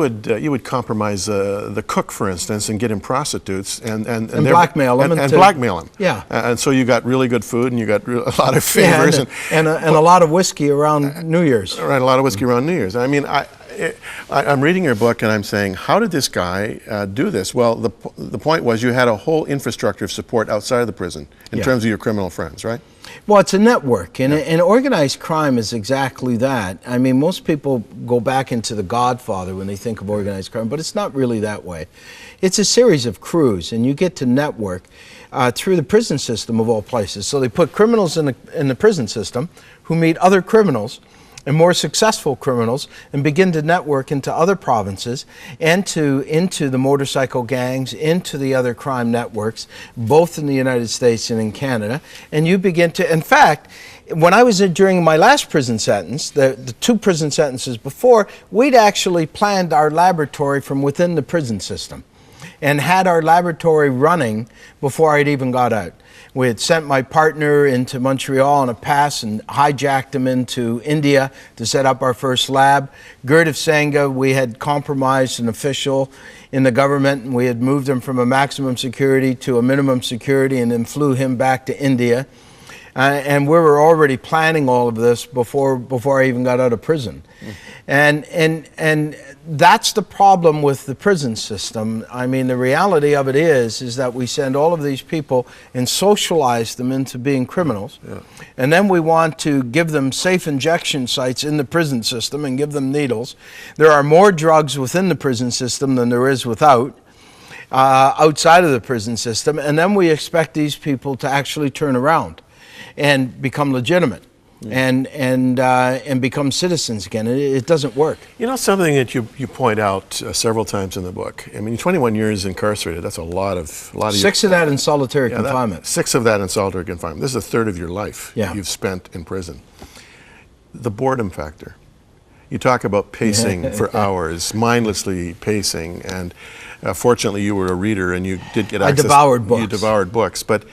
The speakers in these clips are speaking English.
You would compromise the cook, for instance, and get him prostitutes and blackmail him and blackmail him. Yeah, and so you got really good food and you got a lot of favors and a lot of whiskey around New Year's. Right, a lot of whiskey around New Year's. I mean, I'm reading your book and I'm saying, how did this guy do this? Well, the point was you had a whole infrastructure of support outside of the prison in terms of your criminal friends, right? Well, it's a network, and organized crime is exactly that. I mean, most people go back into The Godfather when they think of organized crime, but it's not really that way. It's a series of crews, and you get to network through the prison system of all places. So they put criminals in the prison system who meet other criminals and more successful criminals and begin to network into other provinces and into the motorcycle gangs, into the other crime networks, both in the United States and in Canada. And you begin to, in fact, when I was during my last prison sentence, the 2 prison sentences before, we'd actually planned our laboratory from within the prison system and had our laboratory running before I'd even got out. We had sent my partner into Montreal on a pass and hijacked him into India to set up our first lab. Gurdjieff Sangha, we had compromised an official in the government, and we had moved him from a maximum security to a minimum security and then flew him back to India. And we were already planning all of this before I even got out of prison. And that's the problem with the prison system. I mean, the reality of it is that we send all of these people and socialize them into being criminals. Yeah. And then we want to give them safe injection sites in the prison system and give them needles. There are more drugs within the prison system than there is without. Outside of the prison system. And then we expect these people to actually turn around and become legitimate and become citizens again. It doesn't work. You know, something that you point out several times in the book. I mean, 21 years incarcerated, that's a lot of 6 of that in solitary confinement. 6 of that in solitary confinement. This is a third of your life you've spent in prison. The boredom factor. You talk about pacing for hours, mindlessly pacing, and fortunately you were a reader and you did get access. I devoured books. You devoured books, but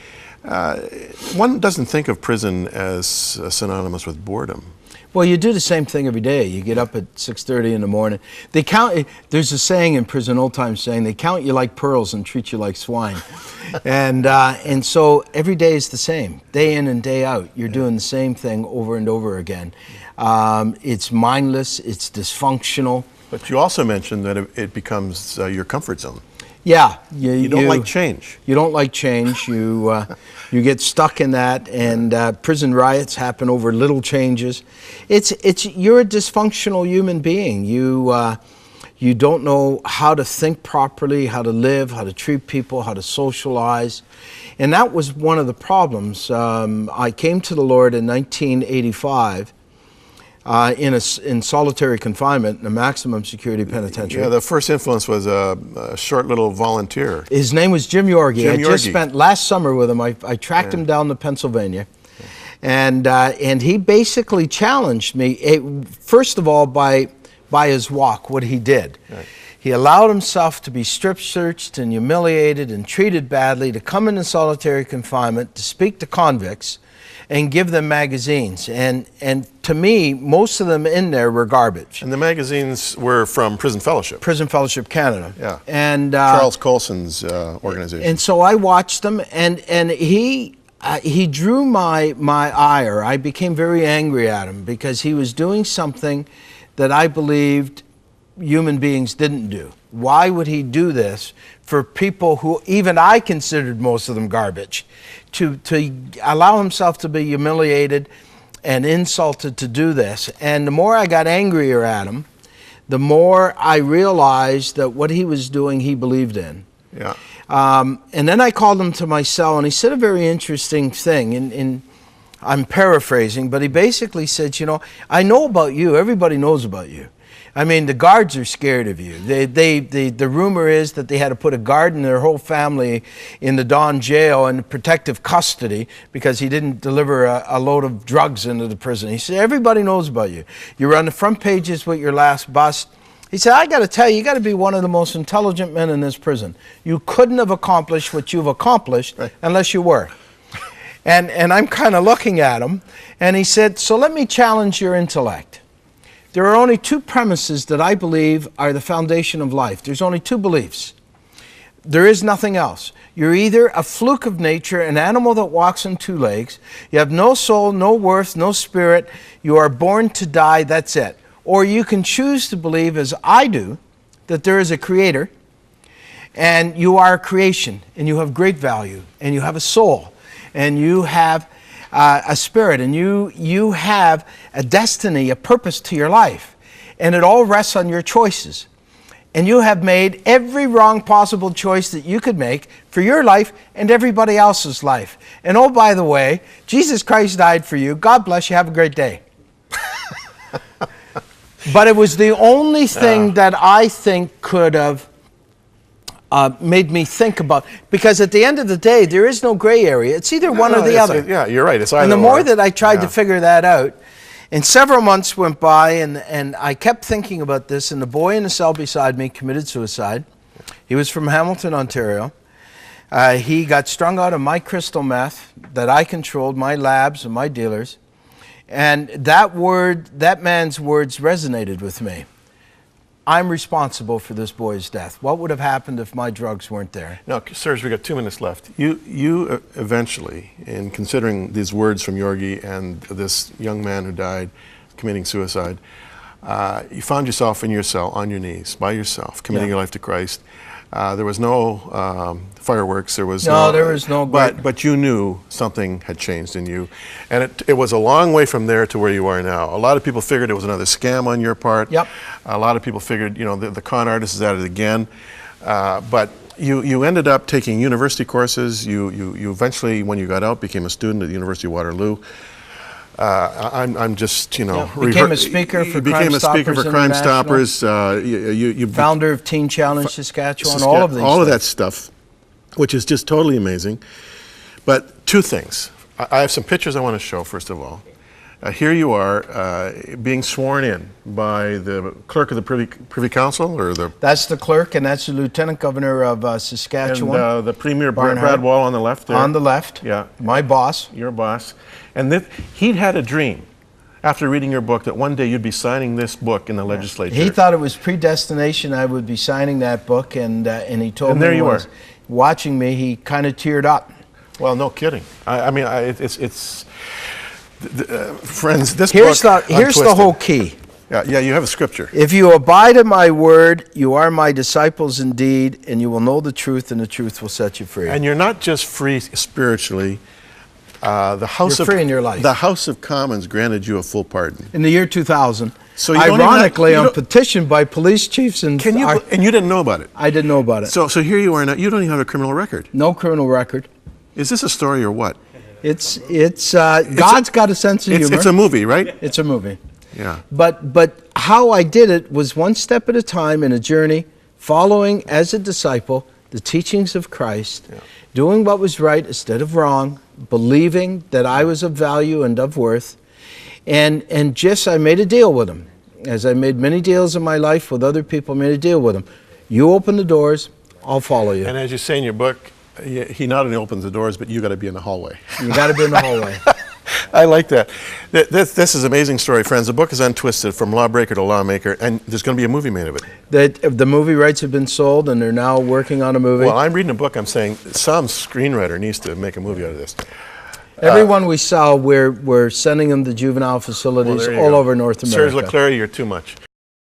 one doesn't think of prison as synonymous with boredom. Well, you do the same thing every day. You get up at 6:30 in the morning. They count. There's a saying in prison, old time saying, they count you like pearls and treat you like swine. And so every day is the same, day in and day out. You're doing the same thing over and over again. It's mindless. It's dysfunctional. But you also mentioned that it becomes your comfort zone. Yeah, you don't like change. You don't like change. You get stuck in that, and prison riots happen over little changes. You're a dysfunctional human being. You don't know how to think properly, how to live, how to treat people, how to socialize, and that was one of the problems. I came to the Lord in 1985. In solitary confinement in a maximum security penitentiary. Yeah, the first influence was a short little volunteer. His name was Jim Yorgie. I just spent last summer with him. I tracked him down to Pennsylvania. And he basically challenged me, first of all, by his walk, what he did. Right. He allowed himself to be strip searched and humiliated and treated badly, to come into solitary confinement, to speak to convicts, and give them magazines. And to me, most of them in there were garbage. And the magazines were from Prison Fellowship. Prison Fellowship Canada. Yeah. And Charles Colson's organization. And so I watched them, and he drew my ire. I became very angry at him because he was doing something that I believed human beings didn't do. Why would he do this for people who even I considered most of them garbage? To allow himself to be humiliated and insulted to do this. And the more I got angrier at him, the more I realized that what he was doing, he believed in. Yeah. And then I called him to my cell, and he said a very interesting thing. I'm paraphrasing, but he basically said, you know, I know about you. Everybody knows about you. I mean, the guards are scared of you. The rumor is that they had to put a guard and their whole family in the Don jail in protective custody because he didn't deliver a load of drugs into the prison. He said, everybody knows about you. You're on the front pages with your last bust. He said, I got to tell you, you got to be one of the most intelligent men in this prison. You couldn't have accomplished what you've accomplished unless you were. And I'm kind of looking at him, and he said, so let me challenge your intellect. there are only two premises that I believe are the foundation of life. There's only two beliefs. There is nothing else. You're either a fluke of nature, an animal that walks on two legs. You have no soul, no worth, no spirit. You are born to die, that's it. Or you can choose to believe, as I do, that there is a creator, and you are a creation, and you have great value, and you have a soul, and you have a spirit, and you have a destiny, a purpose to your life. And it all rests on your choices. And you have made every wrong possible choice that you could make for your life and everybody else's life. And oh, by the way, Jesus Christ died for you. God bless you. Have a great day. But it was the only thing that I think could have made me think about, because at the end of the day, there is no gray area. It's either one or the other. Yeah, you're right. It's either and the more that I tried to figure that out, and several months went by, and I kept thinking about this, and the boy in the cell beside me committed suicide. He was from Hamilton, Ontario. He got strung out of my crystal meth that I controlled, my labs and my dealers. And that man's words resonated with me. I'm responsible for this boy's death. What would have happened if my drugs weren't there? Now, Serge, we got 2 minutes left. You eventually, in considering these words from Yorgi and this young man who died committing suicide, you found yourself in your cell on your knees by yourself, committing your life to Christ. There was no fireworks. There was no. But you knew something had changed in you, and it was a long way from there to where you are now. A lot of people figured it was another scam on your part. Yep. A lot of people figured, the con artist is at it again. But you ended up taking university courses. You eventually, when you got out, became a student at the University of Waterloo. I'm just, became a speaker for Crime Stoppers. You founder of Teen Challenge Saskatchewan. All of these. All of that stuff, which is just totally amazing. But 2 things. I have some pictures I want to show. First of all, here you are being sworn in by the clerk of the Privy Council, or the. That's the clerk, and that's the Lieutenant Governor of Saskatchewan. And the Premier Brad Wall on the left there. On the left. Yeah. My boss. Your boss. And he'd had a dream after reading your book that one day you'd be signing this book in the legislature. He thought it was predestination I would be signing that book, and he told me. And there you are. Watching me, he kind of teared up. Well, no kidding. It's friends, this here's book, here's the whole key. Yeah, you have a scripture. If you abide in my word, you are my disciples indeed, and you will know the truth, and the truth will set you free. And you're not just free spiritually. You're free in your life. The House of Commons granted you a full pardon. In the year 2000. So ironically, on petition by police chiefs and... And you didn't know about it? I didn't know about it. So here you are now. You don't even have a criminal record. No criminal record. Is this a story or what? God's got a sense of humor. It's a movie, right? It's a movie. Yeah. But how I did it was one step at a time in a journey, following as a disciple the teachings of Christ, doing what was right instead of wrong, believing that I was of value and of worth, and I made a deal with him. As I made many deals in my life with other people, I made a deal with him. You open the doors, I'll follow you. And as you say in your book, he not only opens the doors, but you got to be in the hallway. You got to be in the hallway. I like that. This is an amazing story, friends. The book is Untwisted, From Lawbreaker to Lawmaker, and there's going to be a movie made of it. The movie rights have been sold, and they're now working on a movie. Well, I'm reading a book. I'm saying some screenwriter needs to make a movie out of this. Everyone we sell, we're sending them to juvenile facilities all over North America. Serge LeClerc, you're too much.